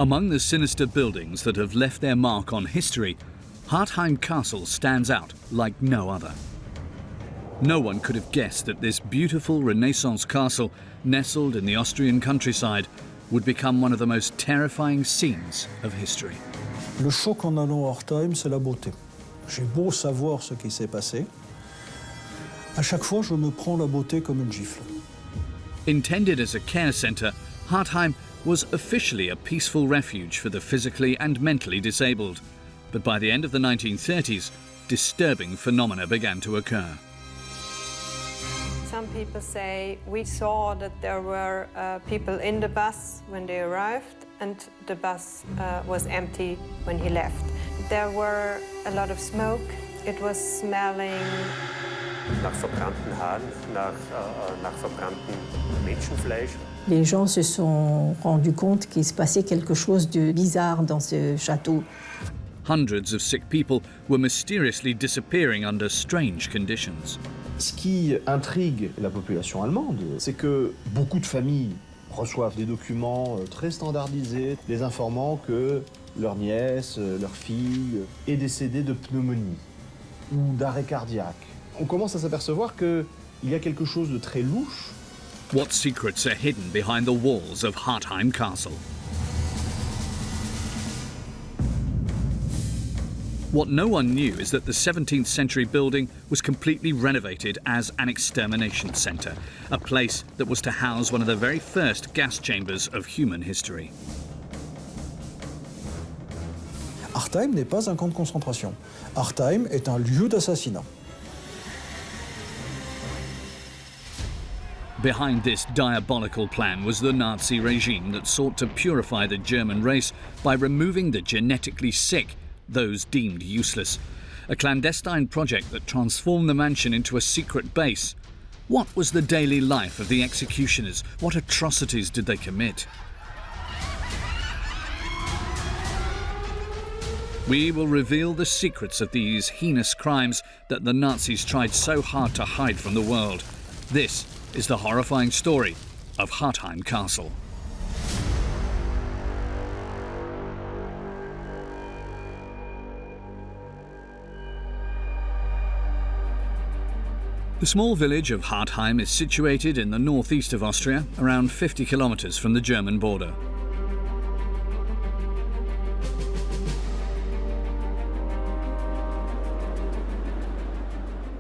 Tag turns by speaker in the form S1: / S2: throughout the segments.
S1: Among the sinister buildings that have left their mark on history, Hartheim Castle stands out like no other. No one could have guessed that this beautiful Renaissance castle, nestled in the Austrian countryside, would become one of the most terrifying scenes of history.
S2: Le choc en allant à Hartheim, c'est la beauté. J'ai beau savoir ce qui s'est passé, à chaque fois je me prends la beauté comme une gifle.
S1: Intended as a care centre, Hartheim was officially a peaceful refuge for the physically and mentally disabled. But by the end of the 1930s, disturbing phenomena began to occur.
S3: Some people say we saw that there were people in the bus when they arrived, and the bus was empty when he left. There were a lot of smoke. It was smelling
S4: nach verbrannten Haaren, nach verbranntem Menschenfleisch.
S5: Les gens se sont rendus compte qu'il se passait quelque chose de bizarre dans ce château.
S1: Hundreds of sick people were mysteriously disappearing under strange conditions.
S6: Ce qui intrigue la population allemande, c'est que beaucoup de familles reçoivent des documents très standardisés, les informant que leur nièce, leur fille est décédée de pneumonie ou d'arrêt cardiaque. On commence à s'apercevoir qu'il y a quelque chose de très louche.
S1: What secrets are hidden behind the walls of Hartheim Castle? What no one knew is that the 17th century building was completely renovated as an extermination centre, a place that was to house one of the very first gas chambers of human history.
S2: Hartheim n'est pas un camp de concentration. Hartheim est un lieu d'assassinat.
S1: Behind this diabolical plan was the Nazi regime that sought to purify the German race by removing the genetically sick, those deemed useless. A clandestine project that transformed the mansion into a secret base. What was the daily life of the executioners? What atrocities did they commit? We will reveal the secrets of these heinous crimes that the Nazis tried so hard to hide from the world. This is the horrifying story of Hartheim Castle. The small village of Hartheim is situated in the northeast of Austria, around 50 kilometers from the German border.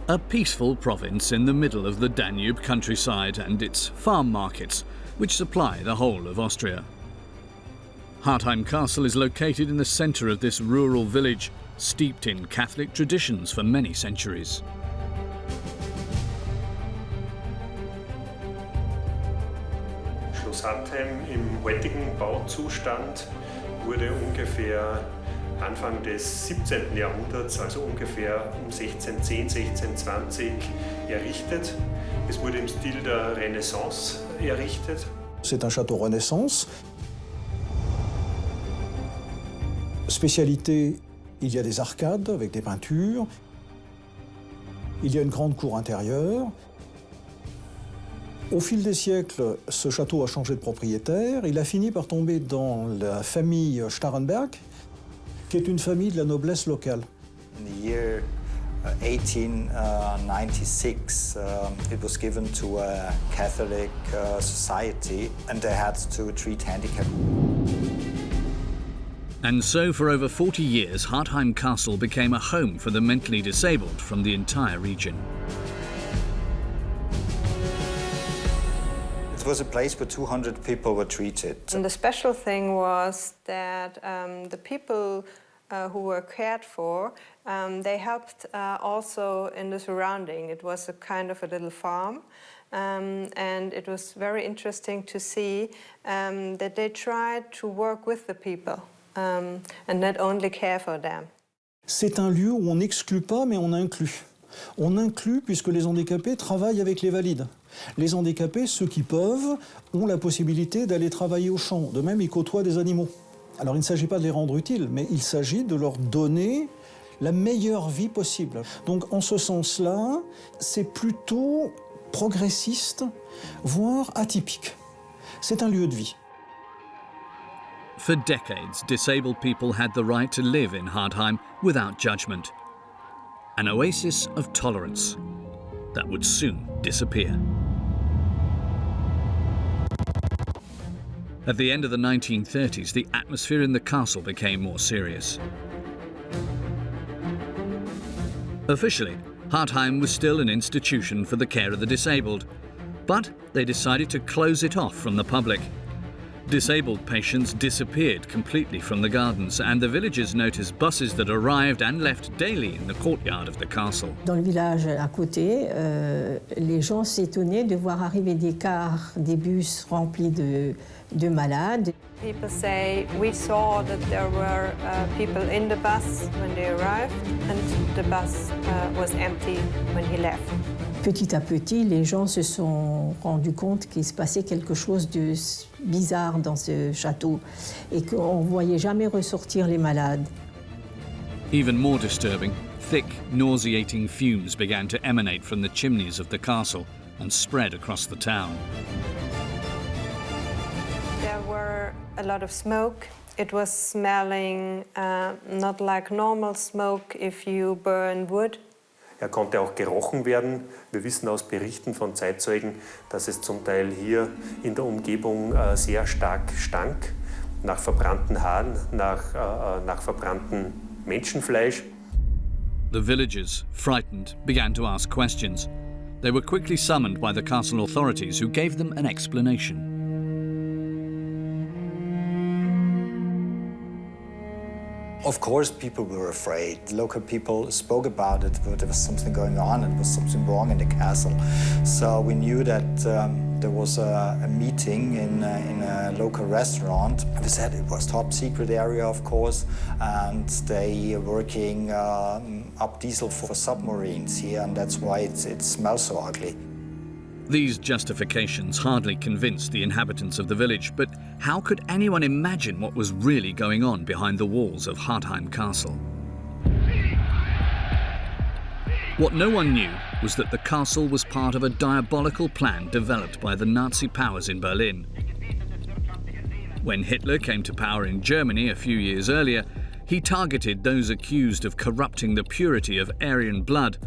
S1: A peaceful province in the middle of the Danube countryside and its farm markets, which supply the whole of Austria. Hartheim Castle is located in the centre of this rural village, steeped in Catholic traditions for many centuries.
S4: Schloss Hartheim im heutigen Bauzustand wurde ungefähr Anfang des 17. Jahrhunderts, also ungefähr um 1610, 1620 errichtet. Es wurde im Stil der Renaissance errichtet.
S2: C'est un château Renaissance. Spécialité, il y a des arcades avec des peintures. Il y a une grande cour intérieure. Au fil des siècles, ce château a changé de propriétaire. Il a fini par tomber dans la famille Starrenberg, qui est une famille de la noblesse locale.
S7: In the year 1896, it was given to a Catholic society, and they had to treat handicapped.
S1: And so for over 40 years, Hartheim Castle became a home for the mentally disabled from the entire region.
S7: It was a place where 200 people were treated.
S3: And the special thing was that the people who were cared for, they helped also in the surrounding. It was a kind of a little farm, and it was very interesting to see that they tried to work with the people and not only care for them.
S2: C'est un lieu où on n'exclut pas, mais on inclut. On inclut puisque les handicapés travaillent avec les valides. Les handicapés, ceux qui peuvent, ont la possibilité d'aller travailler au champ. De même, ils côtoient des animaux. Alors, il ne s'agit pas de les rendre utiles, mais il s'agit de leur donner la meilleure vie possible. Donc, en ce sens-là, c'est plutôt progressiste, voire atypique. C'est un lieu de vie.
S1: For decades, disabled people had the right to live in Hartheim without judgment. An oasis of tolerance that would soon disappear. At the end of the 1930s, the atmosphere in the castle became more serious. Officially, Hartheim was still an institution for the care of the disabled, but they decided to close it off from the public. Disabled patients disappeared completely from the gardens, and the villagers noticed buses that arrived and left daily in the courtyard of the castle.
S5: Dans le village à côté, les gens s'étonnaient de voir arriver des cars, des bus remplis de malades.
S3: People say we saw that there were people in the bus when they arrived, and the bus was empty when he left.
S5: Petit à petit, les gens se sont rendus compte qu'il se passait quelque chose de bizarre dans ce château et qu'on ne voyait jamais ressortir les malades.
S1: Even more disturbing, thick, nauseating fumes began to emanate from the chimneys of the castle and spread across the town.
S3: There were a lot of smoke. It was smelling not like normal smoke if you burn wood.
S4: Konnte auch gerochen werden. Wir wissen aus Berichten von Zeitzeugen, dass es zum Teil hier in der Umgebung sehr stark stank, nach verbrannten Haaren, nach verbranntem Menschenfleisch.
S1: The villagers, frightened, began to ask questions. They were quickly summoned by the castle authorities, who gave them an explanation.
S7: Of course, people were afraid. Local people spoke about it, but there was something going on and there was something wrong in the castle. So we knew that there was a meeting in a local restaurant. We said it was top secret area, of course, and they are working up diesel for submarines here, and that's why it smells so ugly.
S1: These justifications hardly convinced the inhabitants of the village, but how could anyone imagine what was really going on behind the walls of Hartheim Castle? What no one knew was that the castle was part of a diabolical plan developed by the Nazi powers in Berlin. When Hitler came to power in Germany a few years earlier, he targeted those accused of corrupting the purity of Aryan blood,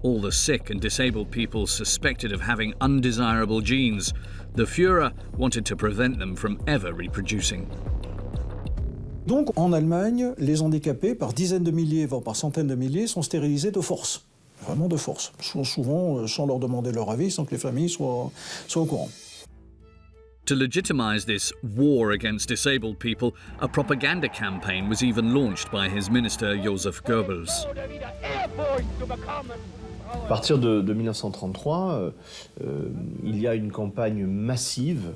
S1: all the sick and disabled people suspected of having undesirable genes. The Führer wanted to prevent them from ever reproducing.
S2: Donc en Allemagne, les handicapés, par dizaines de milliers, voire par centaines de milliers, sont stérilisés de force. Vraiment de force. Souvent sans leur demander leur avis, sans que les familles soient au courant.
S1: To legitimize this war against disabled people, a propaganda campaign was even launched by his minister Joseph Goebbels.
S6: À partir de 1933, il y a une campagne massive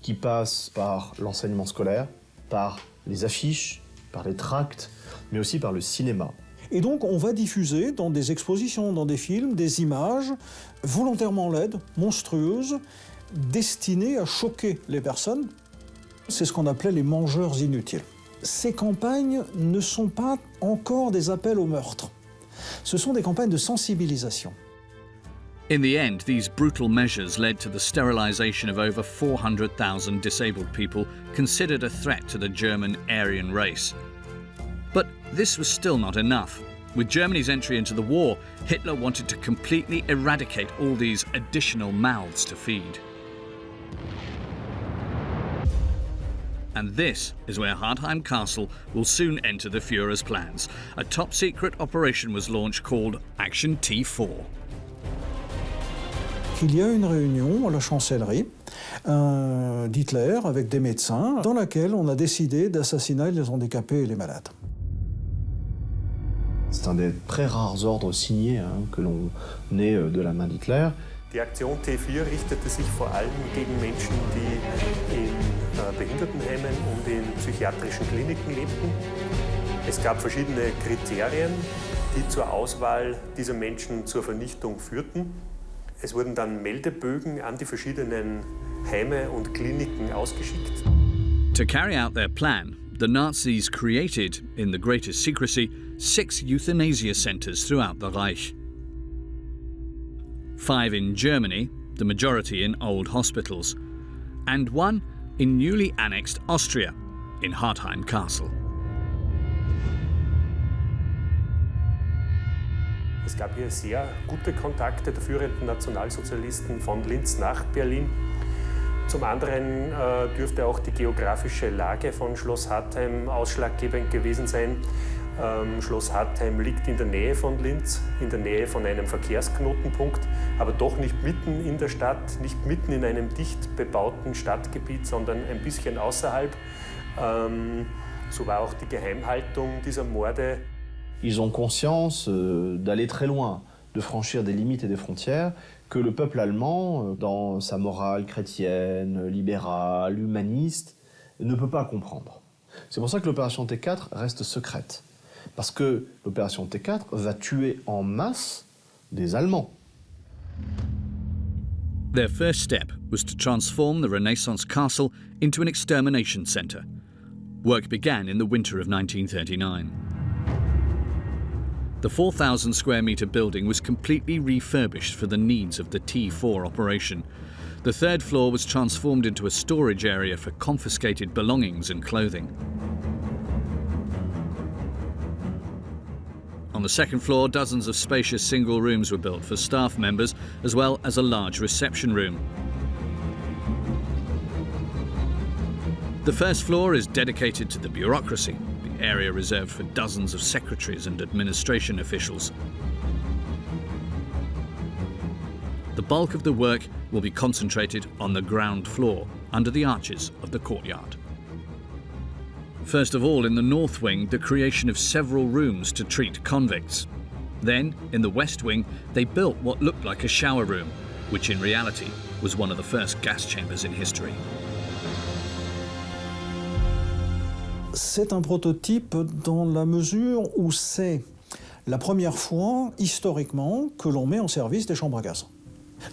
S6: qui passe par l'enseignement scolaire, par les affiches, par les tracts, mais aussi par le cinéma.
S2: Et donc on va diffuser dans des expositions, dans des films, des images volontairement laides, monstrueuses, destinées à choquer les personnes. C'est ce qu'on appelait les mangeurs inutiles. Ces campagnes ne sont pas encore des appels au meurtre. Ce sont des campagnes de sensibilisation.
S1: In the end, these brutal measures led to the sterilization of over 400,000 disabled people considered a threat to the German Aryan race. But this was still not enough. With Germany's entry into the war, Hitler wanted to completely eradicate all these additional mouths to feed. And this is where Hartheim Castle will soon enter the Führer's plans. A top-secret operation was launched called Action T4.
S2: Il y a une réunion à la chancellerie d'Hitler avec des médecins dans laquelle on a décidé d'assassiner les handicapés et les malades.
S6: C'est un des très rares ordres signés que l'on ait de la main d'Hitler.
S4: Die Aktion T4 richtete sich vor allem gegen Menschen, die in Behindertenheimen und in psychiatrischen Kliniken lebten. Es gab verschiedene Kriterien, die zur Auswahl dieser Menschen zur Vernichtung führten. Es wurden dann Meldebögen an die verschiedenen Heime und Kliniken ausgeschickt.
S1: To carry out their plan, the Nazis created, in the greatest secrecy, 6 euthanasia centers throughout the Reich. 5 in Germany, the majority in old hospitals, and 1 in newly annexed Austria, in Hartheim Castle.
S4: Es gab hier sehr gute Kontakte der führenden Nationalsozialisten von Linz nach Berlin. Zum anderen dürfte auch die geografische Lage von Schloss Hartheim ausschlaggebend gewesen sein. Schloss Hartheim liegt in der Nähe von Linz, in der Nähe von einem Verkehrsknotenpunkt, aber doch nicht mitten in der Stadt, nicht mitten in einem dicht bebauten Stadtgebiet, sondern ein bisschen außerhalb. So war auch die Geheimhaltung dieser Morde.
S6: Ils ont conscience d'aller très loin, de franchir des limites et des frontières que le peuple allemand, dans sa morale chrétienne, libérale, humaniste, ne peut pas comprendre. C'est pour ça que l'opération T4 reste secrète. Parce que l'opération T4 va tuer en masse des Allemands.
S1: Their first step was to transform the Renaissance castle into an extermination centre. Work began in the winter of 1939. The 4,000 square metre building was completely refurbished for the needs of the T4 operation. The third floor was transformed into a storage area for confiscated belongings and clothing. On the second floor, dozens of spacious single rooms were built for staff members, as well as a large reception room. The first floor is dedicated to the bureaucracy, the area reserved for dozens of secretaries and administration officials. The bulk of the work will be concentrated on the ground floor, under the arches of the courtyard. First of all, in the north wing, the creation of several rooms to treat convicts. Then, in the west wing, they built what looked like a shower room, which in reality was one of the first gas chambers in history.
S2: C'est un prototype dans la mesure où c'est la première fois, historiquement, que l'on met en service des chambres à gaz.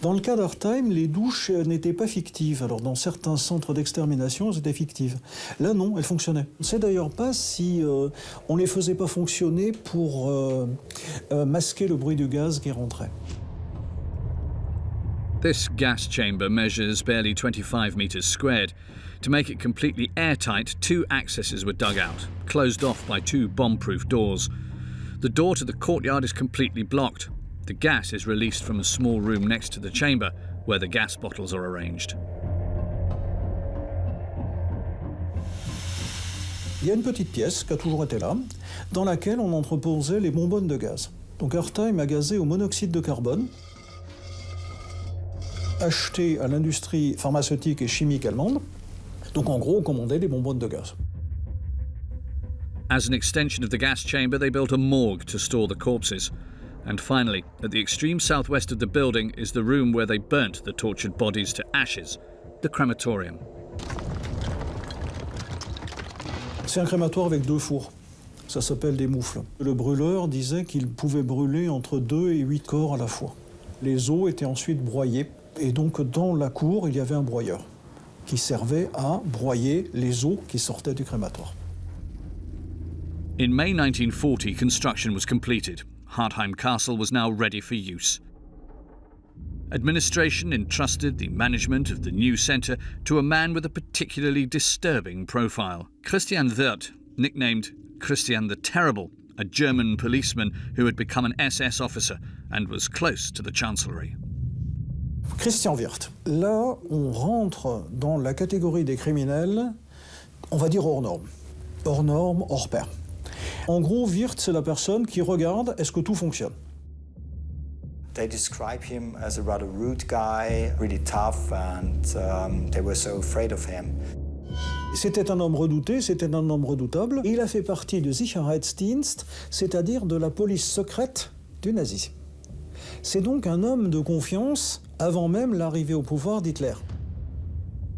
S2: Dans le cas d'Hartheim, les douches n'étaient pas fictives. Alors dans certains centres d'extermination, c'était fictif. Là, non, elles fonctionnaient. On ne sait d'ailleurs pas si on ne les faisait pas fonctionner pour masquer le bruit du gaz qui rentrait.
S1: This gas chamber measures barely 25 metres squared. To make it completely airtight, 2 accesses were dug out, closed off by 2 bomb-proof doors. The door to the courtyard is completely blocked. The gas is released from a small room next to the chamber, where the gas bottles are arranged.
S2: Il y a une petite pièce qui a toujours été là, dans laquelle on entreposait les bonbonnes de gaz. Donc Hartheim a gazé au monoxyde de carbone, acheté à l'industrie pharmaceutique et chimique allemande. Donc en gros, on commandait des bonbonnes de gaz.
S1: As an extension of the gas chamber, they built a morgue to store the corpses. And finally, at the extreme southwest of the building is the room where they burnt the tortured bodies to ashes, the crematorium.
S2: C'est un crématoire avec 2 fours. Ça s'appelle des moufles. Le brûleur disait qu'il pouvait brûler entre 2 et 8 corps à la fois. Les os étaient ensuite broyés. Et donc dans la cour, il y avait un broyeur qui servait à broyer les os qui sortaient du crématoire.
S1: In May 1940, construction was completed. Hartheim Castle was now ready for use. Administration entrusted the management of the new centre to a man with a particularly disturbing profile. Christian Wirth, nicknamed Christian the Terrible, a German policeman who had become an SS officer and was close to the chancellery.
S2: Christian Wirth. Là, on rentre dans la catégorie des criminels, on va dire hors norme. Hors norme, hors pair. En gros, Wirth, c'est la personne qui regarde est-ce que tout fonctionne.
S7: They describe him as a rather rude guy, really tough, and they were so afraid of him.
S2: C'était un homme redouté, c'était un homme redoutable. Il a fait partie du Sicherheitsdienst, c'est-à-dire de la police secrète du nazisme. C'est donc un homme de confiance avant même l'arrivée au pouvoir d'Hitler.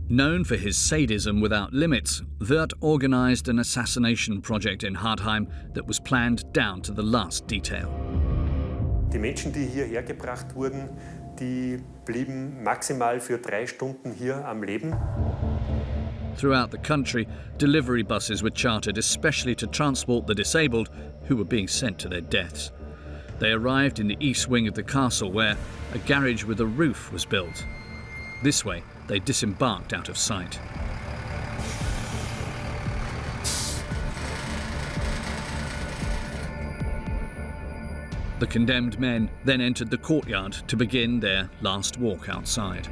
S1: Known for his sadism without limits, Wirth organised an assassination project in Hartheim that was planned down to the last detail.
S4: Die Menschen, die hierher gebracht wurden, die blieben maximal für 3 Stunden hier am Leben.
S1: Throughout the country, delivery buses were chartered especially to transport the disabled who were being sent to their deaths. They arrived in the east wing of the castle where a garage with a roof was built. This way, they disembarked out of sight. The condemned men then entered the courtyard to begin their last walk outside.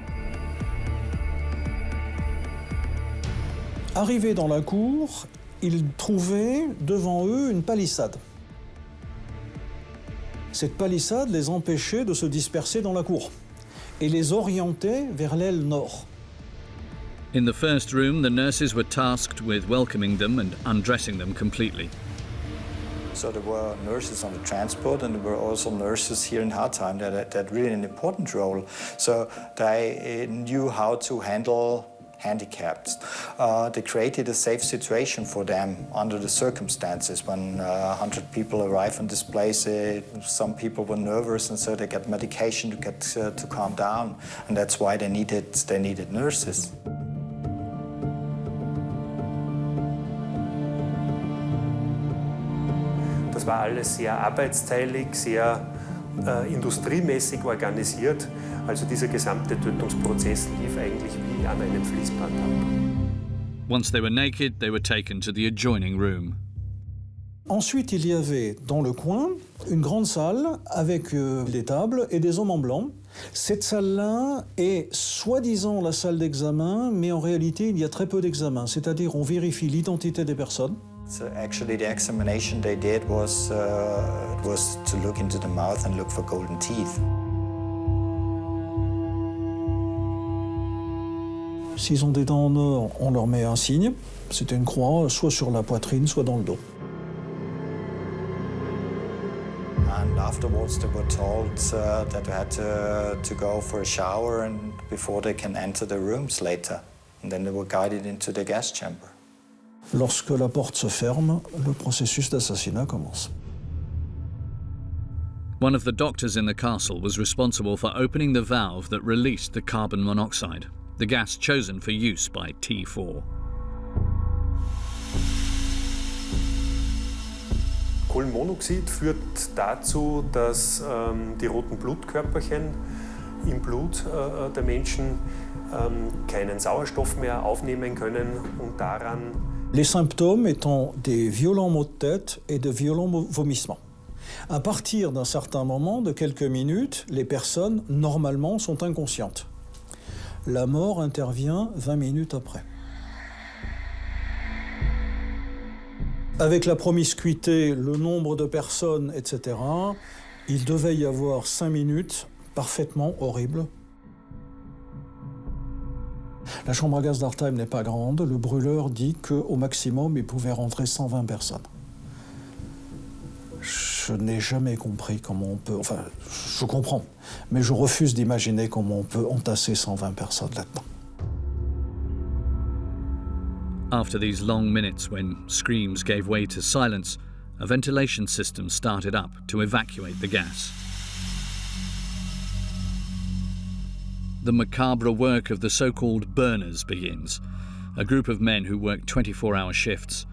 S2: Arrivés dans la cour, ils trouvaient devant eux une palissade. Cette palissade les empêchait de se disperser dans la cour et les orientait vers l'aile nord.
S1: In the first room, the nurses were tasked with welcoming them and undressing them completely.
S7: So there were nurses on the transport, and there were also nurses here in Hartheim that had really an important role. So they knew how to handle handicapped. They created a safe situation for them under the circumstances. When 100 people arrive in this place, some people were nervous, and so they got medication to calm down, and that's why they needed nurses.
S4: Das war alles sehr arbeitsteilig, sehr industriemäßig organisiert. Also dieser gesamte Tötungsprozess lief eigentlich wie an einem Fließband ab.
S1: Once they were naked, they were taken to the adjoining room.
S2: Ensuite, il y avait dans le coin une grande salle avec des tables et des hommes en blanc. Cette salle-là est soi-disant la salle d'examen, mais en réalité, il y a très peu d'examens. C'est-à-dire, on vérifie l'identité des personnes.
S7: So actually, the examination they did was to look into the mouth and look for golden teeth.
S2: S'ils ont des dents en or, on leur met un signe. C'était une croix, soit sur la poitrine, soit dans le dos.
S7: And afterwards, they were told that they had to go for a shower and before they can enter the rooms later. And then they were guided into the gas chamber.
S2: Lorsque la porte se ferme, le processus d'assassinat commence.
S1: One of the doctors in the castle was responsible for opening the valve that released the carbon monoxide, the gas chosen for use by T4.
S4: Kohlenmonoxid führt dazu, dass die roten Blutkörperchen im Blut der Menschen keinen Sauerstoff mehr aufnehmen können und daran.
S2: Les symptômes étant des violents maux de tête et de violents vomissements. À partir d'un certain moment, de quelques minutes, les personnes, normalement, sont inconscientes. La mort intervient 20 minutes après. Avec la promiscuité, le nombre de personnes, etc., il devait y avoir 5 minutes parfaitement horribles. La chambre à gaz d'Hartheim n'est pas grande. Le brûleur dit qu'au maximum, il pouvait rentrer 120 personnes. Je n'ai jamais compris comment on peut... Enfin, je comprends, mais je refuse d'imaginer comment on peut entasser 120 personnes là-dedans.
S1: After these long minutes when screams gave way to silence, a ventilation system started up to evacuate the gas. The macabre work of the so-called burners begins, a group of men who work 24-hour shifts.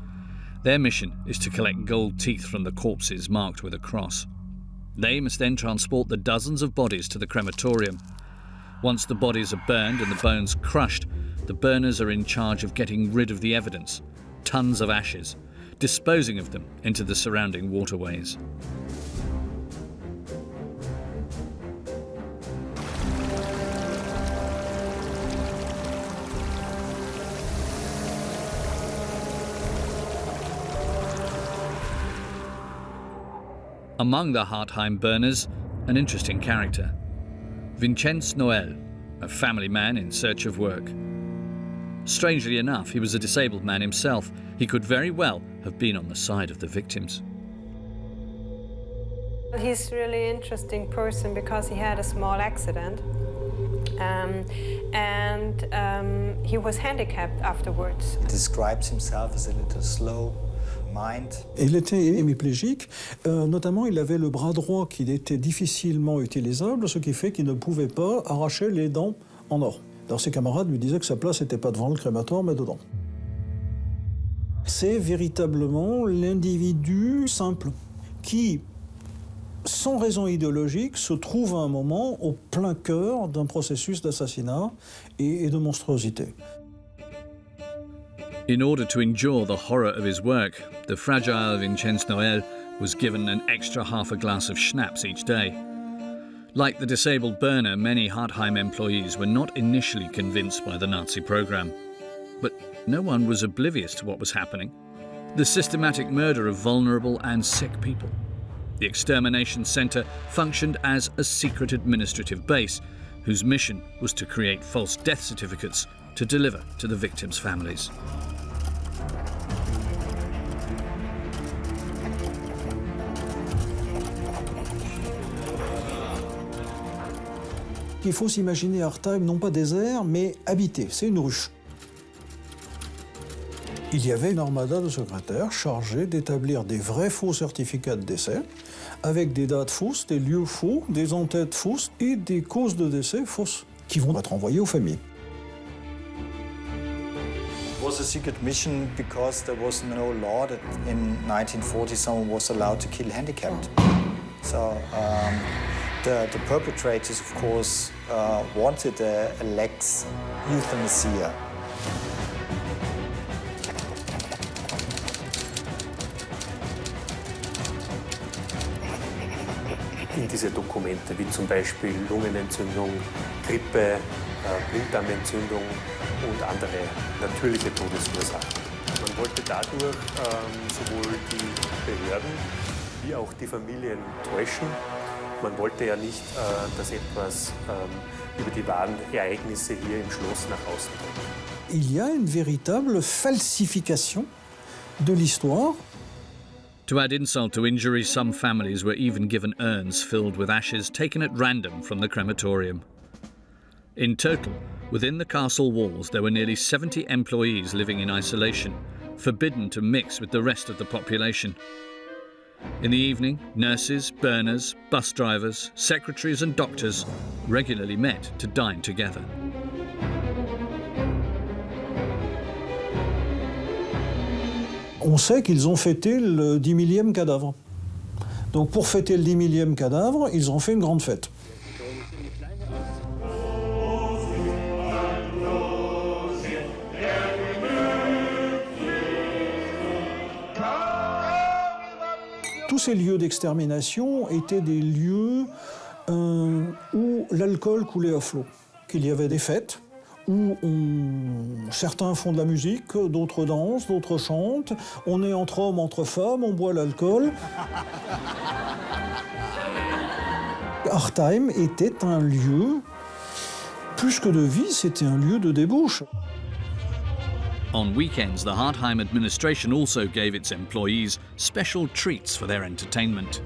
S1: Their mission is to collect gold teeth from the corpses marked with a cross. They must then transport the dozens of bodies to the crematorium. Once the bodies are burned and the bones crushed, the burners are in charge of getting rid of the evidence, tons of ashes, disposing of them into the surrounding waterways. Among the Hartheim burners, an interesting character. Vincenz Noel, a family man in search of work. Strangely enough, he was a disabled man himself. He could very well have been on the side of the victims.
S3: He's a really interesting person because he had a small accident and he was handicapped afterwards.
S7: He describes himself as a little slow.
S2: Il était hémiplégique, notamment il avait le bras droit qui était difficilement utilisable, ce qui fait qu'il ne pouvait pas arracher les dents en or. Alors ses camarades lui disaient que sa place n'était pas devant le crématoire, mais dedans. C'est véritablement l'individu simple qui, sans raison idéologique, se trouve à un moment au plein cœur d'un processus d'assassinat et de monstruosité.
S1: In order to endure the horror of his work, the fragile Vincenz Noel was given an extra half a glass of schnapps each day. Like the disabled burner, many Hartheim employees were not initially convinced by the Nazi program. But no one was oblivious to what was happening: the systematic murder of vulnerable and sick people. The extermination centre functioned as a secret administrative base whose mission was to create false death certificates to deliver to the victims' families.
S2: Il faut s'imaginer Hartheim non pas désert, mais habité, c'est une ruche. Il y avait une armada de secrétaires chargés d'établir des vrais faux certificats de décès, avec des dates fausses, des lieux faux, des en-têtes fausses et des causes de décès fausses, qui vont être envoyées aux familles.
S7: It was a secret mission because there was no law that in 1940 someone was allowed to kill handicapped. So the perpetrators, of course, wanted a lex euthanasia.
S4: In diese Dokumente, wie zum Beispiel Lungenentzündung, Grippe, Blinddarmentzündung und andere natürliche Todesursachen. Man wollte dadurch sowohl die Behörden wie auch die Familien täuschen. Man wollte ja nicht, dass etwas über die wahren Ereignisse hier im Schloss nach außen kommt.
S2: Il y a une véritable falsification de l'histoire.
S1: To add insult to injury, some families were even given urns filled with ashes taken at random from the crematorium. In total, within the castle walls, there were nearly 70 employees living in isolation, forbidden to mix with the rest of the population. In the evening, nurses, burners, bus drivers, secretaries and doctors regularly met to dine together.
S2: On sait qu'ils ont fêté le 10 000e cadavre. Donc pour fêter le 10 000e cadavre, ils ont fait une grande fête. Tous ces lieux d'extermination étaient des lieux où l'alcool coulait à flot, qu'il y avait des fêtes, où certains font de la musique, d'autres dansent, d'autres chantent, on est entre hommes, entre femmes, on boit l'alcool. Hartheim était un lieu, plus que de vie, c'était un lieu de débauche.
S1: On weekends, the Hartheim administration also gave its employees special treats for their entertainment.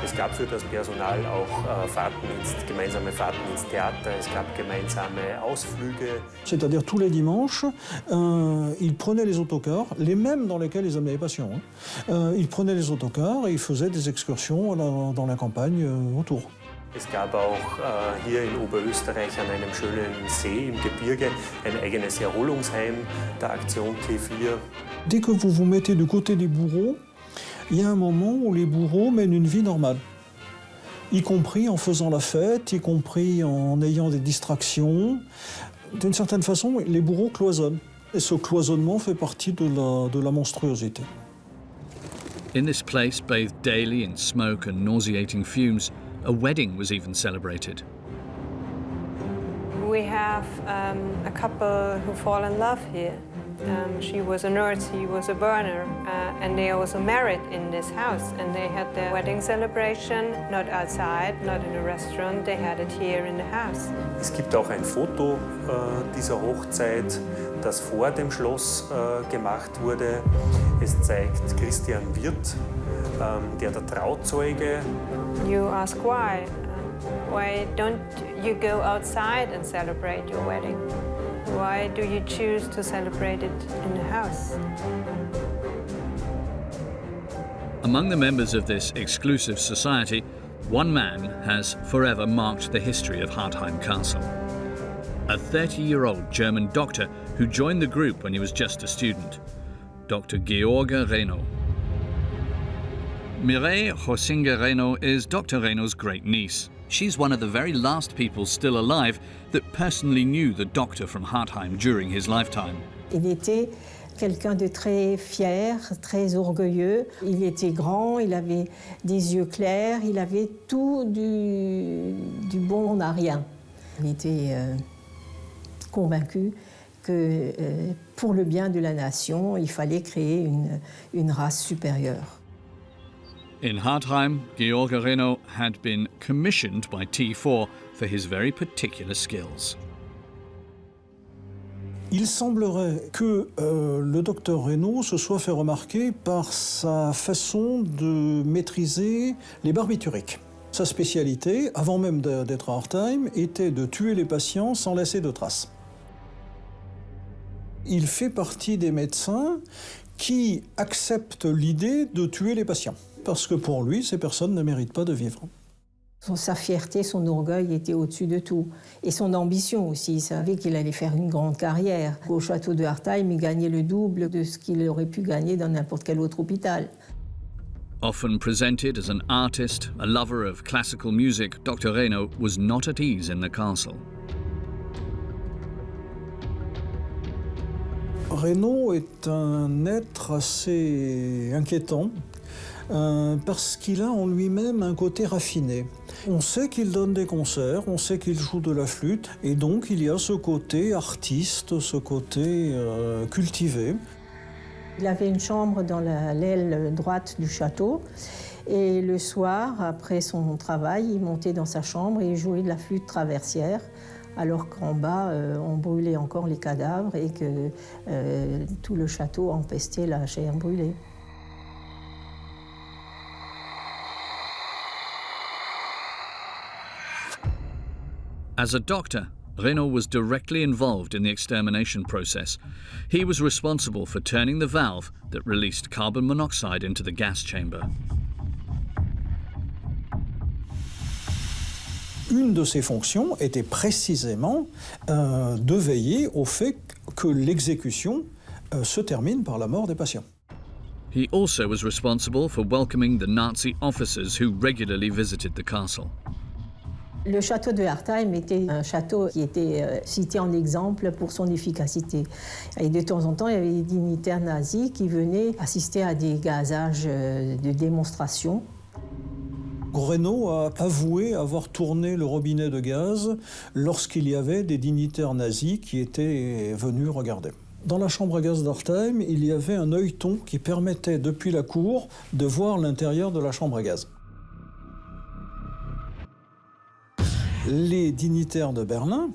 S4: Es gab für das Personal auch gemeinsame Fahrten ins Theater, es gab gemeinsame Ausflüge.
S2: C'est-à-dire tous les dimanches, ils prenaient les autocars, les mêmes dans lesquels ils amenaient les patients. Ils prenaient les autocars et ils faisaient des excursions dans la campagne autour.
S4: Es gab auch hier in Oberösterreich an einem schönen See im Gebirge ein eigenes Erholungsheim der Aktion T4.
S2: Dès que vous vous mettez du côté des bourreaux, il y a un moment où les bourreaux mènent une vie normale, y compris en faisant la fête, y compris en ayant des distractions. D'une certaine façon, les bourreaux cloisonnent. Et ce cloisonnement fait partie de la monstruosité.
S1: In this place, bathed daily in smoke and nauseating fumes, a wedding was even celebrated.
S3: We have a couple who fall in love here. She was a nurse, he was a burner, and they also married in this house. And they had their wedding celebration, not outside, not in a restaurant, they had it here in the house.
S4: Es gibt auch ein Foto dieser Hochzeit, das vor dem Schloss gemacht wurde. Es zeigt Christian Wirth, der Trauzeuge.
S3: You ask why? Why don't you go outside and celebrate your wedding? Why do you choose to celebrate it in the house?
S1: Among the members of this exclusive society, one man has forever marked the history of Hartheim Castle. A 30-year-old German doctor who joined the group when he was just a student, Dr. George Reno. Mireille Hosinger Reno is Dr. Reno's great niece. She's one of the very last people still alive that personally knew the doctor from Hartheim during his lifetime.
S5: Il était Quelqu'un de très fier, très orgueilleux. Il était grand, il avait des yeux clairs, il avait tout du bon, on n'a rien. Il était convaincu que pour le bien de la nation, il fallait créer une race supérieure.
S1: In Hartheim, Georg Reno had been commissioned by T4 for his very particular skills.
S2: Il semblerait que le docteur Reno se soit fait remarquer par sa façon de maîtriser les barbituriques. Sa spécialité, avant même d'être à Hartheim, était de tuer les patients sans laisser de traces. Il fait partie des médecins qui acceptent l'idée de tuer les patients, parce que pour lui, ces personnes ne méritent pas de vivre.
S5: Sa fierté, son orgueil était au-dessus de tout. Et son ambition aussi. Il savait qu'il allait faire une grande carrière. Au château de Hartheim, il gagnait le double de ce qu'il aurait pu gagner dans n'importe quel autre hôpital.
S1: Often presented as an artist, a lover of classical music, Dr. Reno was not at ease in the castle.
S2: Reno est un être assez inquiétant. Parce qu'il a en lui-même un côté raffiné. On sait qu'il donne des concerts, on sait qu'il joue de la flûte, et donc il y a ce côté artiste, ce côté cultivé.
S5: Il avait une chambre dans l'aile droite du château, et le soir, après son travail, il montait dans sa chambre et il jouait de la flûte traversière, alors qu'en bas, on brûlait encore les cadavres et que tout le château empestait la chair brûlée.
S1: As a doctor, Reno was directly involved in the extermination process. He was responsible for turning the valve that released carbon monoxide into the gas chamber.
S2: Une de ses fonctions était précisément de veiller au fait que l'exécution se termine par la mort des patients.
S1: He also was responsible for welcoming the Nazi officers who regularly visited the castle.
S5: Le château de Hartheim était un château qui était cité en exemple pour son efficacité. Et de temps en temps, il y avait des dignitaires nazis qui venaient assister à des gazages de démonstration.
S2: Reno a avoué avoir tourné le robinet de gaz lorsqu'il y avait des dignitaires nazis qui étaient venus regarder. Dans la chambre à gaz d'Hartheim, il y avait un œilleton qui permettait, depuis la cour, de voir l'intérieur de la chambre à gaz. Les dignitaires de Berlin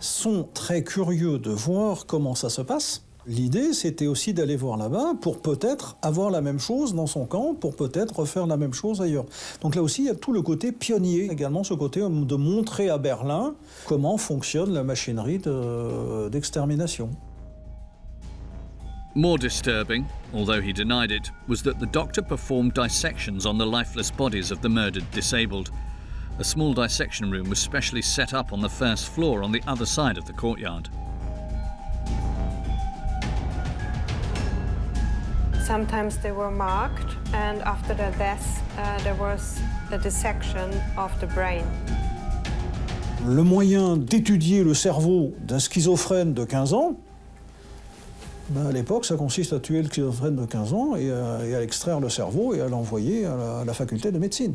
S2: sont très curieux de voir comment ça se passe. L'idée, c'était aussi d'aller voir là-bas pour peut-être avoir la même chose dans son camp, pour peut-être refaire la même chose ailleurs. Donc là aussi, il y a tout le côté pionnier, également ce côté de montrer à Berlin comment fonctionne la machinerie d'extermination.
S1: More disturbing, although he denied it, was that the doctor performed dissections on the lifeless bodies of the murdered disabled. A small dissection room was specially set up on the first floor on the other side of the courtyard.
S3: Sometimes they were marked, and after their death, there was a dissection of the brain.
S2: Le moyen d'étudier le cerveau d'un schizophrène de 15 ans, à l'époque, ça consiste à tuer le schizophrène de 15 ans et à extraire le cerveau et à l'envoyer à la faculté de médecine.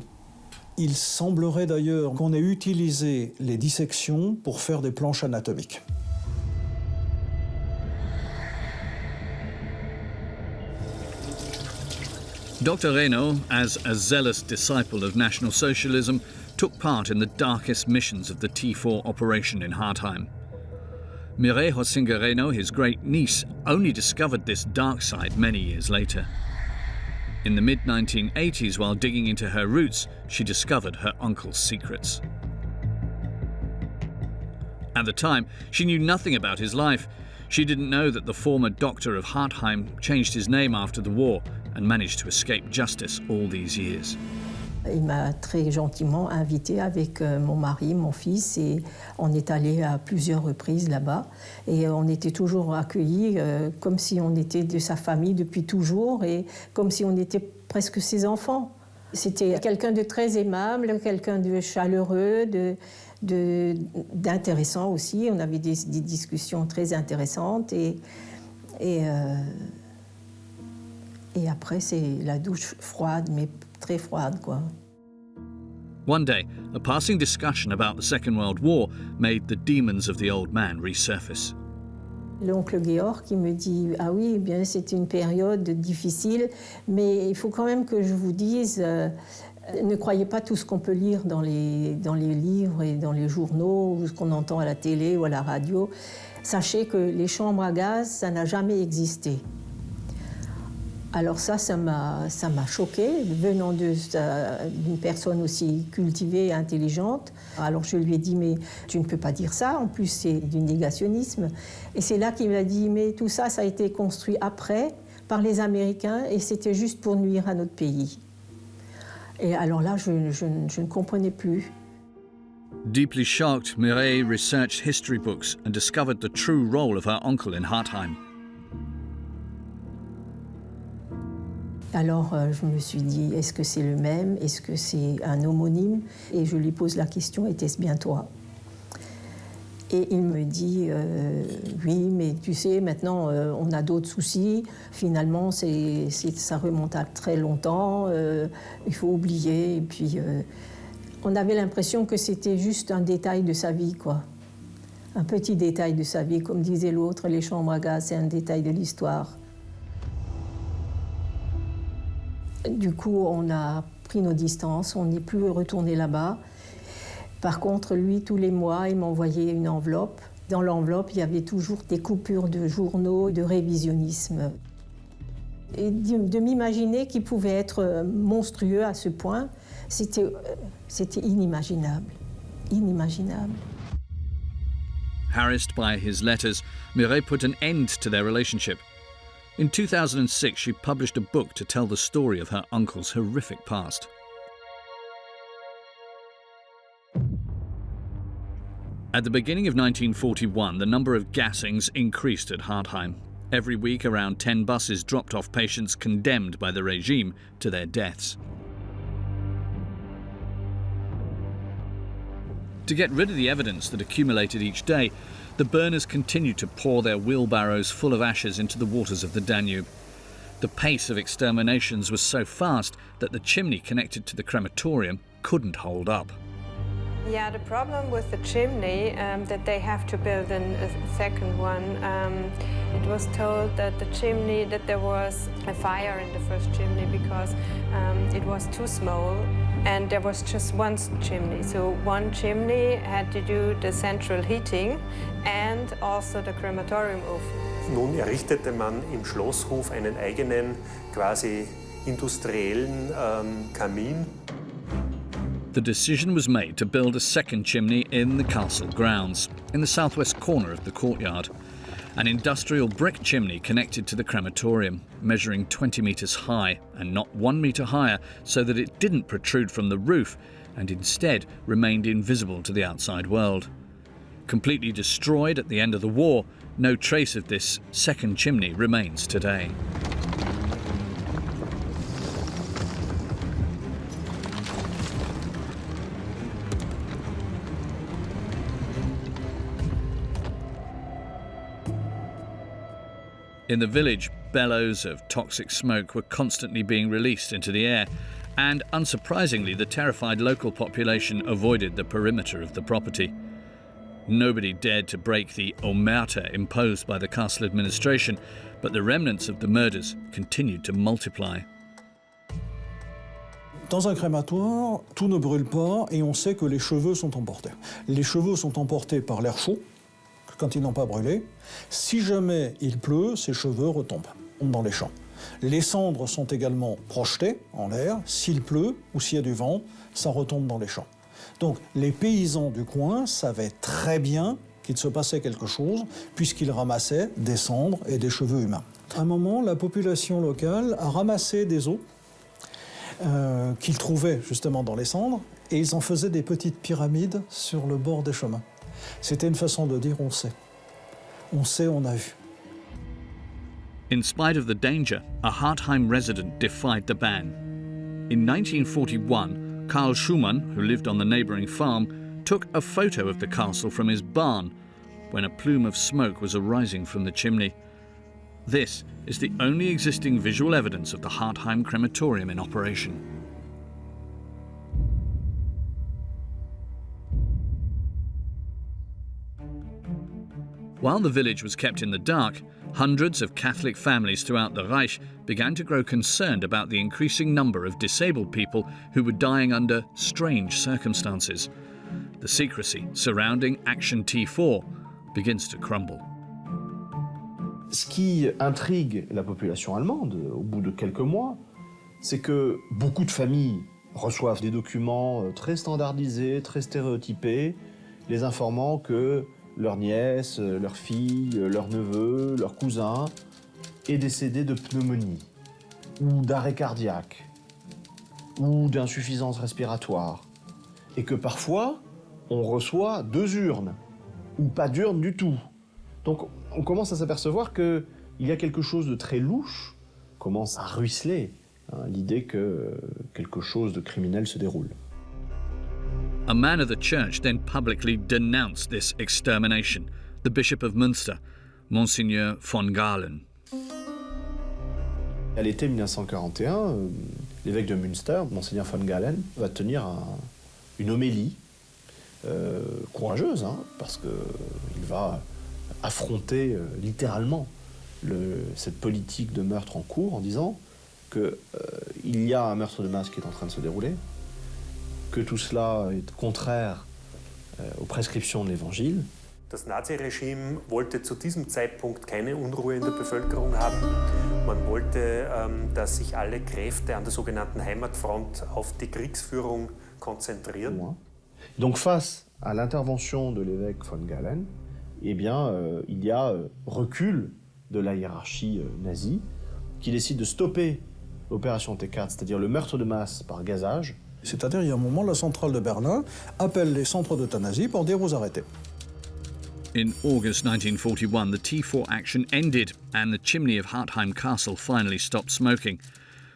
S2: Il semblerait d'ailleurs qu'on ait utilisé les dissections pour faire des planches anatomiques.
S1: Dr. Reno, as a zealous disciple of National Socialism, took part in the darkest missions of the T4 operation in Hartheim. Mireille Hosinger Reno, his great niece, only discovered this dark side many years later. In the mid-1980s, while digging into her roots, she discovered her uncle's secrets. At the time, she knew nothing about his life. She didn't know that the former doctor of Hartheim changed his name after the war and managed to escape justice all these years.
S5: Il m'a très gentiment invité avec mon mari, mon fils, et on est allé à plusieurs reprises là-bas. Et on était toujours accueillis comme si on était de sa famille depuis toujours et comme si on était presque ses enfants. C'était quelqu'un de très aimable, quelqu'un de chaleureux, d'intéressant aussi. On avait des discussions très intéressantes et Et après, c'est la douche froide, mais très froide, quoi.
S1: One day, a passing discussion about the Second World War made the demons of the old man resurface.
S5: L'oncle Georg qui me dit « Ah oui, eh bien, c'était une période difficile, mais il faut quand même que je vous dise, ne croyez pas tout ce qu'on peut lire dans les livres et dans les journaux, ou ce qu'on entend à la télé ou à la radio. Sachez que les chambres à gaz, ça n'a jamais existé. » Alors ça m'a choquée, venant d'une personne aussi cultivée et intelligente. Alors je lui ai dit, mais tu ne peux pas dire ça, en plus c'est du négationnisme. Et c'est là qu'il m'a dit, mais tout ça, ça a été construit après par les Américains et c'était juste pour nuire à notre pays. Et alors là, je ne comprenais plus.
S1: Deeply shocked, Mireille researched history books and discovered the true role of her uncle in Hartheim.
S5: Alors je me suis dit, est-ce que c'est le même? Est-ce que c'est un homonyme? Et je lui pose la question, était-ce bien toi? Et il me dit, oui, mais tu sais, maintenant on a d'autres soucis. Finalement, ça remonte à très longtemps, il faut oublier. Et puis, on avait l'impression que c'était juste un détail de sa vie, quoi. Un petit détail de sa vie. Comme disait l'autre, les chambres à gaz, c'est un détail de l'histoire. Du coup, on a pris nos distances, on n'est plus retourné là-bas. Par contre, lui, tous les mois, il m'envoyait une enveloppe. Dans l'enveloppe, il y avait toujours des coupures de journaux, de révisionnisme. Et de m'imaginer qu'il pouvait être monstrueux à ce point, c'était inimaginable. Inimaginable.
S1: Harassed by his letters, Mireille put an end to their relationship. In 2006, she published a book to tell the story of her uncle's horrific past. At the beginning of 1941, the number of gassings increased at Hartheim. Every week, around 10 buses dropped off patients condemned by the regime to their deaths. To get rid of the evidence that accumulated each day, the burners continued to pour their wheelbarrows full of ashes into the waters of the Danube. The pace of exterminations was so fast that the chimney connected to the crematorium couldn't hold up.
S3: Yeah, the problem with the chimney, that they have to build a second one. It was told that the chimney, that there was a fire in the first chimney because it was too small and there was just one chimney. So one chimney had to do the central heating and also the crematorium-ofen.
S4: Nun errichtete man im Schlosshof einen eigenen, quasi industriellen Kamin.
S1: The decision was made to build a second chimney in the castle grounds, in the southwest corner of the courtyard. An industrial brick chimney connected to the crematorium, measuring 20 metres high and not 1 metre higher, so that it didn't protrude from the roof and instead remained invisible to the outside world. Completely destroyed at the end of the war, no trace of this second chimney remains today. In the village, bellows of toxic smoke were constantly being released into the air, and unsurprisingly, the terrified local population avoided the perimeter of the property. Nobody dared to break the omerta imposed by the castle administration, but the remnants of the murders continued to multiply.
S2: Dans un crématoire, tout ne brûle pas et on sait que les cheveux sont emportés. Les cheveux sont emportés par l'air chaud, quand ils n'ont pas brûlé. Si jamais il pleut, ces cheveux retombent dans les champs. Les cendres sont également projetées en l'air. S'il pleut ou s'il y a du vent, ça retombe dans les champs. Donc les paysans du coin savaient très bien qu'il se passait quelque chose puisqu'ils ramassaient des cendres et des cheveux humains. À un moment, la population locale a ramassé des os qu'ils trouvaient justement dans les cendres et ils en faisaient des petites pyramides sur le bord des chemins. C'était une façon de dire on sait. On sait, on a vu.
S1: In spite of the danger, a Hartheim resident defied the ban. In 1941, Karl Schumann, who lived on the neighbouring farm, took a photo of the castle from his barn when a plume of smoke was arising from the chimney. This is the only existing visual evidence of the Hartheim crematorium in operation. While the village was kept in the dark, hundreds of Catholic families throughout the Reich began to grow concerned about the increasing number of disabled people who were dying under strange circumstances. The secrecy surrounding Action T4 begins to crumble.
S6: Ce qui intrigue la population allemande au bout de quelques mois, c'est que beaucoup de familles reçoivent des documents très standardisés, très stéréotypés, les informant que leur nièce, leur fille, leur neveu, leur cousin est décédé de pneumonie, ou d'arrêt cardiaque, ou d'insuffisance respiratoire, et que parfois on reçoit 2 urnes, ou pas d'urne du tout. Donc on commence à s'apercevoir qu'il y a quelque chose de très louche, commence à ruisseler l'idée que quelque chose de criminel se déroule.
S1: A man of the church then publicly denounced this extermination, the Bishop of Münster, Monseigneur von Galen.
S6: À l'été 1941, l'évêque de Münster, Monseigneur von Galen, va tenir une homélie courageuse, parce qu'il va affronter littéralement cette politique de meurtre en cours en disant qu'il y a un meurtre de masse qui est en train de se dérouler, que tout cela est contraire aux prescriptions de l'Évangile.
S4: Das Naziregime wollte zu diesem Zeitpunkt keine Unruhe in der Bevölkerung haben. Man wollte, dass sich alle Kräfte an der sogenannten Heimatfront auf die Kriegsführung konzentrieren.
S6: Donc face à l'intervention de l'évêque von Galen, eh bien, il y a recul de la hiérarchie nazie qui décide de stopper l'opération T4, c'est-à-dire le meurtre de masse par gazage.
S2: C'est-à-dire, il y a un moment, la centrale de Berlin appelle les centres d'euthanasie pour dire vous arrêtez.
S1: In August 1941, the T4 action ended and the chimney of Hartheim Castle finally stopped smoking.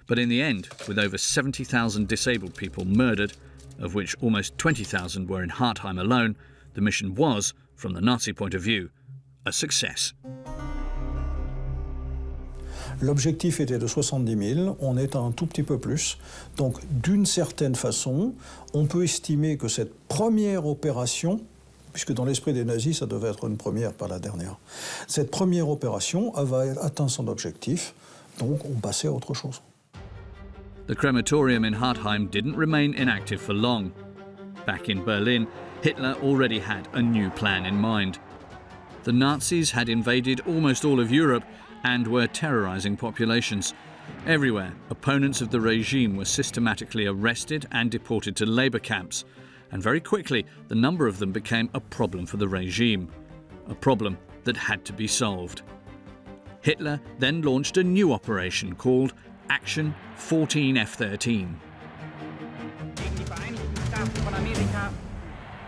S1: But in the end, with over 70,000 disabled people murdered, of which almost 20,000 were in Hartheim alone, the mission was, from the Nazi point of view, a success.
S2: L'objectif était de 70 000, on est à un tout petit peu plus. Donc, d'une certaine façon, on peut estimer que cette première opération, puisque dans l'esprit des nazis, ça devait être une première, pas la dernière, cette première opération avait atteint son objectif, donc on passait à autre chose.
S1: The crematorium in Hartheim didn't remain inactive for long. Back in Berlin, Hitler already had a new plan in mind. The Nazis had invaded almost all of Europe and were terrorizing populations. Everywhere, opponents of the regime were systematically arrested and deported to labor camps. And very quickly, the number of them became a problem for the regime, a problem that had to be solved. Hitler then launched a new operation called Action 14F13.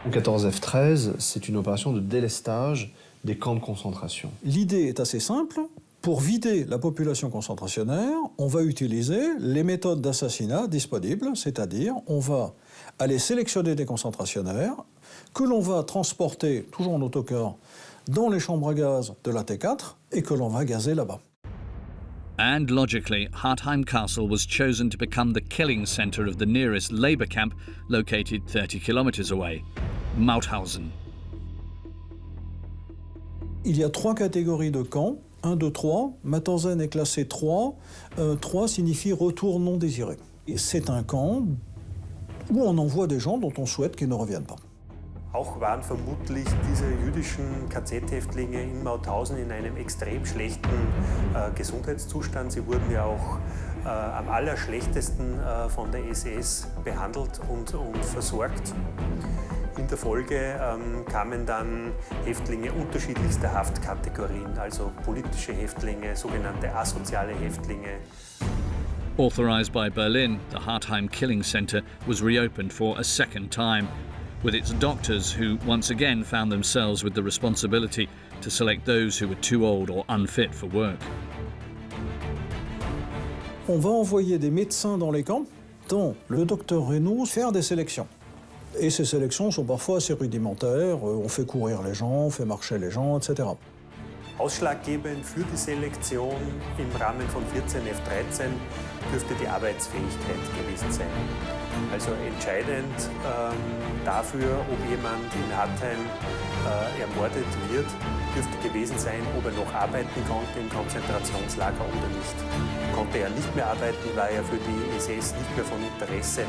S6: En 14F13, c'est une opération de délestage des camps de concentration.
S2: L'idée est assez simple. Pour vider la population concentrationnaire, on va utiliser les méthodes d'assassinat disponibles, c'est-à-dire on va aller sélectionner des concentrationnaires que l'on va transporter, toujours en autocar, dans les chambres à gaz de la T4 et que l'on va gazer là-bas.
S1: And logically, Hartheim Castle was chosen to become the killing centre of the nearest labour camp located 30 kilometres away, Mauthausen.
S2: Il y a 3 catégories de camps. 1, 2, 3. Mauthausen est classé 3. 3 signifie retour non désiré. Et c'est un camp où on envoie des gens dont on souhaite qu'ils ne reviennent pas.
S4: Auch waren vermutlich diese jüdischen KZ-Häftlinge in Mauthausen in einem extrem schlechten Gesundheitszustand. Sie wurden ja auch am allerschlechtesten von der SS behandelt und versorgt. In der Folge kamen dann Häftlinge unterschiedlichster Haftkategorien, also politische Häftlinge, sogenannte asoziale Häftlinge.
S1: Authorised by Berlin, the Hartheim Killing Centre was reopened for a second time, with its doctors who once again found themselves with the responsibility to select those who were too old or unfit for work.
S2: On va envoyer des médecins dans les camps, dont le docteur Reno, faire des sélections. Et ces sélections sont parfois assez rudimentaires, on fait courir les gens, on fait marcher les gens, etc.
S4: Ausschlaggebend für die Selektion im Rahmen von 14 F-13 dürfte die Arbeitsfähigkeit gewesen sein. Also entscheidend dafür, ob jemand in Hartheim ermordet wird, dürfte gewesen sein, ob er noch arbeiten konnte im Konzentrationslager oder nicht. Konnte er nicht mehr arbeiten, war er für die SS nicht mehr von Interesse.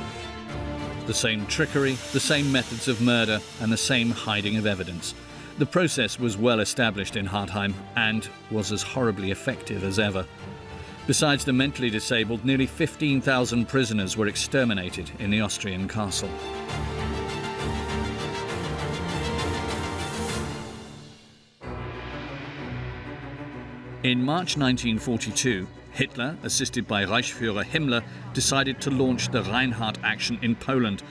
S1: The same trickery, the same methods of murder, and the same hiding of evidence. The process was well established in Hartheim and was as horribly effective as ever. Besides the mentally disabled, nearly 15,000 prisoners were exterminated in the Austrian castle. In March 1942, Hitler, assisted by Reichsführer Himmler, decided to launch the Reinhardt action in Poland.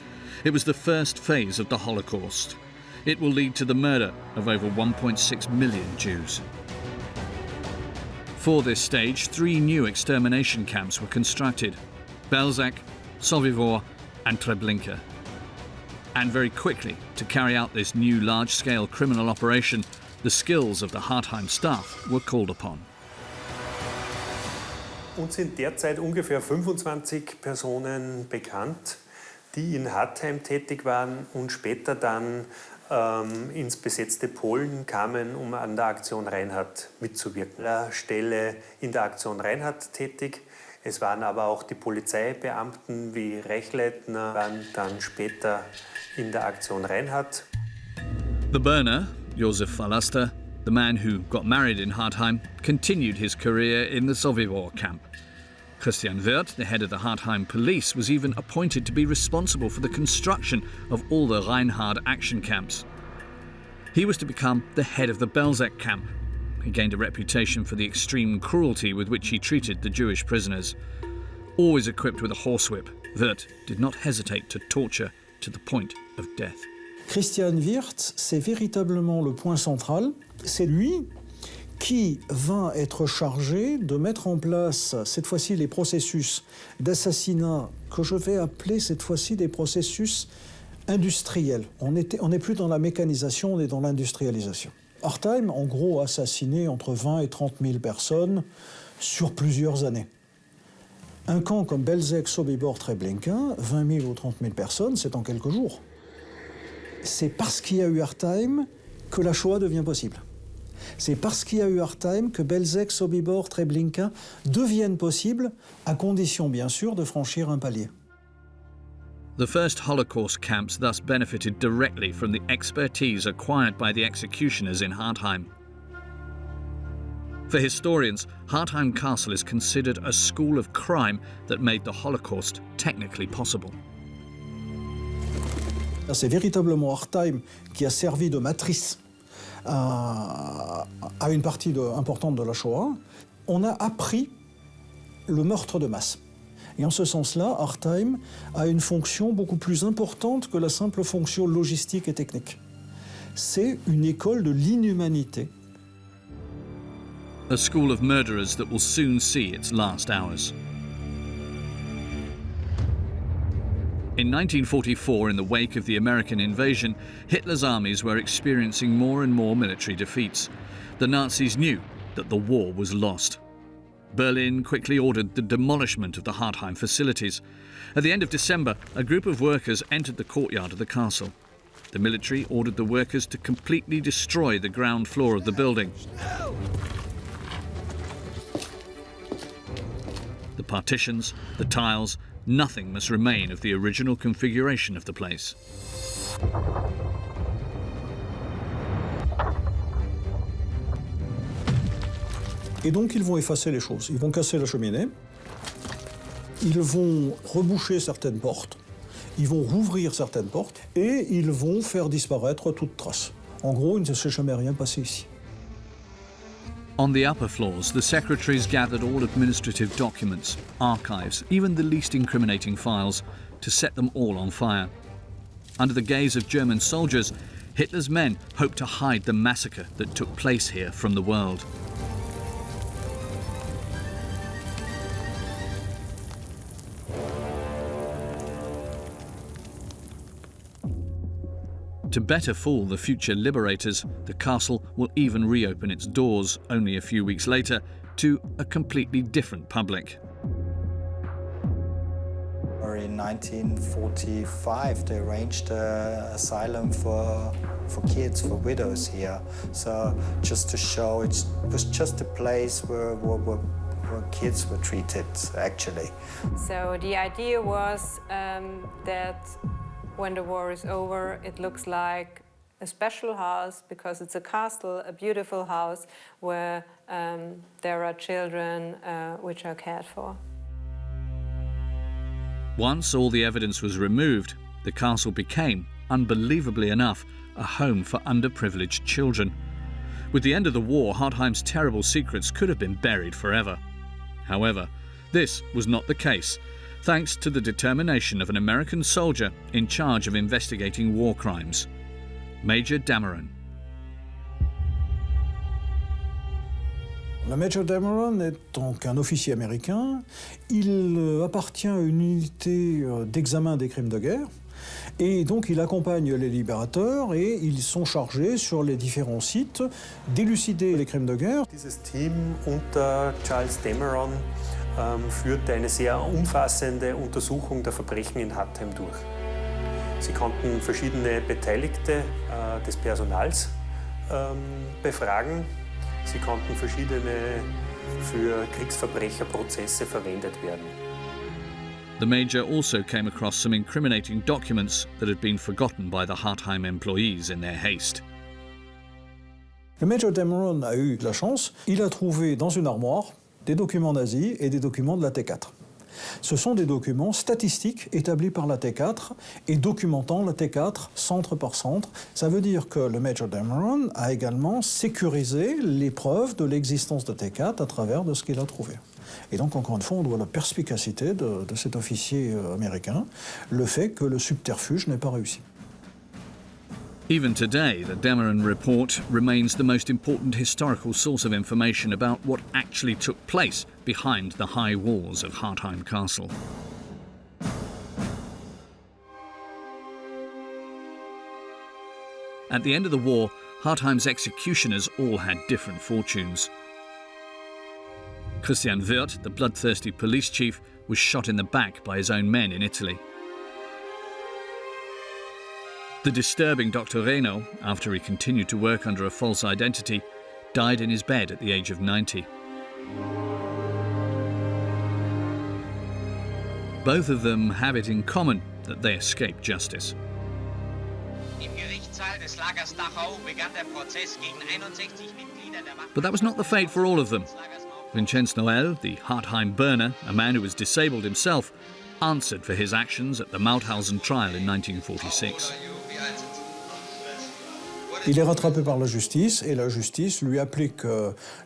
S1: It was the first phase of the Holocaust. It will lead to the murder of over 1.6 million Jews. For this stage, 3 new extermination camps were constructed: Belzec, Sobibor and Treblinka. And very quickly, to carry out this new large-scale criminal operation, the skills of the Hartheim staff were called upon.
S4: Uns sind derzeit ungefähr 25 Personen bekannt, die in Hartheim tätig waren und später dann ins besetzte Polen kamen, um an der Aktion Reinhardt mitzuwirken. An der Stelle in der Aktion Reinhardt tätig. Es waren aber auch die Polizeibeamten wie Rechleitner, waren dann später in der Aktion Reinhardt.
S1: The burner, Josef Vallaster, the man who got married in Hartheim, continued his career in the Sobibor camp. Christian Wirth, the head of the Hartheim police, was even appointed to be responsible for the construction of all the Reinhardt action camps. He was to become the head of the Belzec camp. He gained a reputation for the extreme cruelty with which he treated the Jewish prisoners. Always equipped with a horsewhip, Wirth did not hesitate to torture to the point of death.
S2: Christian Wirth, c'est véritablement le point central. C'est lui qui va être chargé de mettre en place, cette fois-ci, les processus d'assassinat que je vais appeler cette fois-ci des processus industriels. On n'est plus dans la mécanisation, on est dans l'industrialisation. Hartheim, en gros, a assassiné entre 20 et 30 000 personnes sur plusieurs années. Un camp comme Belzec, Sobibor, Treblinka, 20 000 ou 30 000 personnes, c'est en quelques jours. C'est parce qu'il y a eu Hartheim que la Shoah devient possible. C'est parce qu'il y a eu Hartheim que Belzec, Sobibor, Treblinka deviennent possibles, à condition bien sûr de franchir un palier.
S1: The first Holocaust camps thus benefited directly from the expertise acquired by the executioners in Hartheim. For historians, Hartheim Castle is considered a school of crime that made the Holocaust technically possible.
S2: C'est véritablement Hartheim qui a servi de matrice à une partie importante de la Shoah. On a appris le meurtre de masse. Et en ce sens-là, Hartheim a une fonction beaucoup plus importante que la simple fonction logistique et technique. C'est une école de l'inhumanité.
S1: A school of murderers that will soon see its last hours. In 1944, in the wake of the American invasion, Hitler's armies were experiencing more and more military defeats. The Nazis knew that the war was lost. Berlin quickly ordered the demolishment of the Hartheim facilities. At the end of December, a group of workers entered the courtyard of the castle. The military ordered the workers to completely destroy the ground floor of the building. The partitions, the tiles, nothing must remain of the original configuration of the place.
S2: Et donc ils vont effacer les choses. Ils vont casser la cheminée, ils vont reboucher certaines portes, ils vont rouvrir certaines portes et ils vont faire disparaître toute trace. En gros, il ne s'est jamais rien passé ici.
S1: On the upper floors, the secretaries gathered all administrative documents, archives, even the least incriminating files, to set them all on fire. Under the gaze of German soldiers, Hitler's men hoped to hide the massacre that took place here from the world. To better fool the future liberators, the castle will even reopen its doors only a few weeks later to a completely different public.
S7: In 1945, they arranged an asylum for kids, for widows here. So just to show, it was just a place where kids were treated, actually.
S3: So the idea was that when the war is over, it looks like a special house because it's a castle, a beautiful house where there are children which are cared for.
S1: Once all the evidence was removed, the castle became, unbelievably enough, a home for underprivileged children. With the end of the war, Hartheim's terrible secrets could have been buried forever. However, this was not the case, thanks to the determination of an American soldier in charge of investigating war crimes, Major Dameron.
S2: Le Major Dameron est donc un officier américain. Il appartient à une unité d'examen des crimes de guerre. Et donc il accompagne les libérateurs et ils sont chargés sur les différents sites d'élucider les crimes de guerre.
S4: Dieses Team unter Charles Dameron führte eine sehr umfassende Untersuchung der Verbrechen in Hartheim durch. Sie konnten verschiedene Beteiligte des Personals befragen. Sie konnten verschiedene für Kriegsverbrecherprozesse verwendet werden.
S1: The Major also came across some incriminating documents that had been forgotten by the Hartheim employees in their haste.
S2: Le Major Dameron a eu de la chance. Il a trouvé dans une armoire des documents nazis et des documents de la T4. Ce sont des documents statistiques établis par la T4 et documentant la T4 centre par centre. Ça veut dire que le Major Dameron a également sécurisé les preuves de l'existence de T4 à travers de ce qu'il a trouvé. Et donc, encore une fois, on doit la perspicacité de cet officier américain, le fait que le subterfuge n'ait pas réussi.
S1: Even today, the Dameron report remains the most important historical source of information about what actually took place behind the high walls of Hartheim Castle. At the end of the war, Hartheim's executioners all had different fortunes. Christian Wirth, the bloodthirsty police chief, was shot in the back by his own men in Italy. The disturbing Dr. Reno, after he continued to work under a false identity, died in his bed at the age of 90. Both of them have it in common that they escaped justice. But that was not the fate for all of them. Vincenz Noel, the Hartheim burner, a man who was disabled himself, answered for his actions at the Mauthausen trial in 1946.
S2: Il est rattrapé par la justice et la justice lui applique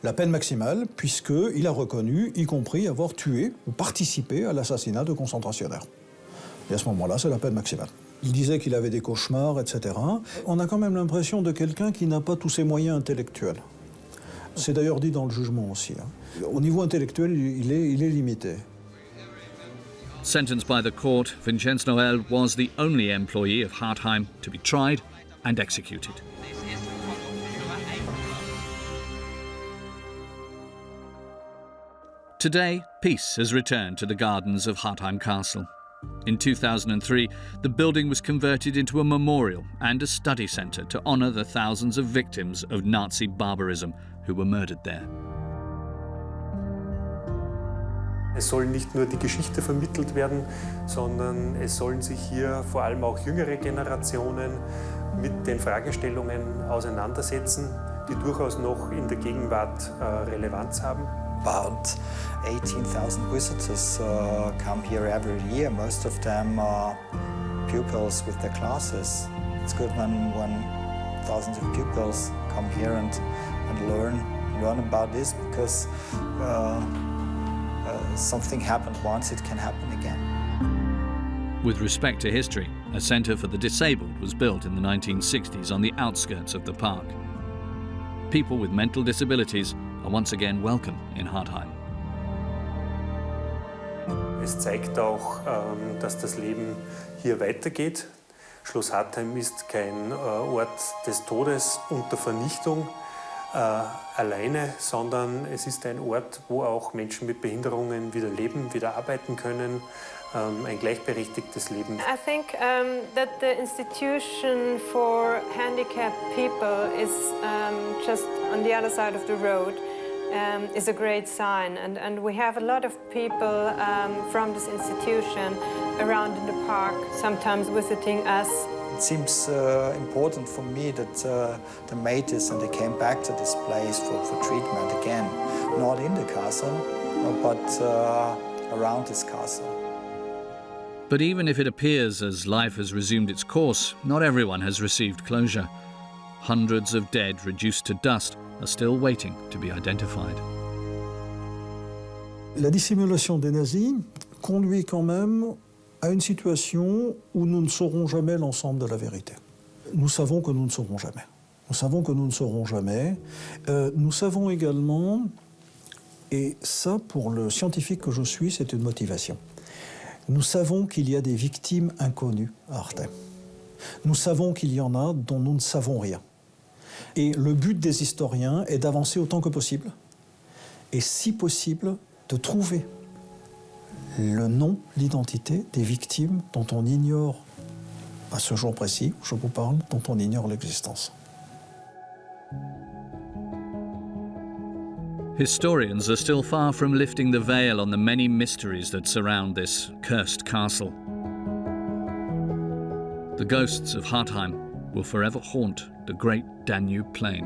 S2: la peine maximale puisqu'il a reconnu, y compris avoir tué ou participé à l'assassinat de concentrationnaires. Et à ce moment-là, c'est la peine maximale. Il disait qu'il avait des cauchemars, etc. On a quand même l'impression de quelqu'un qui n'a pas tous ses moyens intellectuels. C'est d'ailleurs dit dans le jugement aussi. Au niveau intellectuel, il est limité.
S1: Sentenced by the court, Vincenz Noel was the only employee of Hartheim to be tried and executed. Today, peace has returned to the gardens of Hartheim Castle. In 2003, the building was converted into a memorial and a study centre to honour the thousands of victims of Nazi barbarism who were murdered there.
S4: Es soll nicht nur die Geschichte vermittelt werden, sondern es sollen sich hier vor allem auch jüngere Generationen mit den Fragestellungen auseinandersetzen, die durchaus noch in der Gegenwart Relevanz haben.
S7: About 18,000 visitors come here every year. Most of them are pupils with their classes. It's good when thousands of pupils come here and learn about this because something happened once, it can happen again.
S1: With respect to history, a centre for the disabled was built in the 1960s on the outskirts of the park. People with mental disabilities are once again welcome in Hartheim.
S4: Es zeigt auch, dass das Leben hier weitergeht. Schloss Hartheim ist kein Ort des Todes und der Vernichtung alleine, sondern es ist ein Ort, wo auch Menschen mit Behinderungen wieder leben, wieder arbeiten können, ein gleichberechtigtes Leben.
S3: I think that the institution for handicapped people is just on the other side of the road is a great sign. And we have a lot of people from this institution around in the park, sometimes visiting us.
S7: It seems important for me that they made this and they came back to this place for treatment again. Not in the castle, but around this castle.
S1: But even if it appears as life has resumed its course, not everyone has received closure. Hundreds of dead reduced to dust are still waiting to be identified.
S2: La dissimulation des nazis conduit quand même à une situation où nous ne saurons jamais l'ensemble de la vérité. Nous savons que nous ne saurons jamais. Nous savons que nous ne saurons jamais. Nous savons également, et ça pour le scientifique que je suis, c'est une motivation. Nous savons qu'il y a des victimes inconnues à Hartheim. Nous savons qu'il y en a dont nous ne savons rien. Et le but des historiens est d'avancer autant que possible, et si possible, de trouver le nom, l'identité des victimes dont on ignore, à ce jour précis où je vous parle, dont on ignore l'existence.
S1: Historians are still far from lifting the veil on the many mysteries that surround this cursed castle. The ghosts of Hartheim will forever haunt the great Danube plain.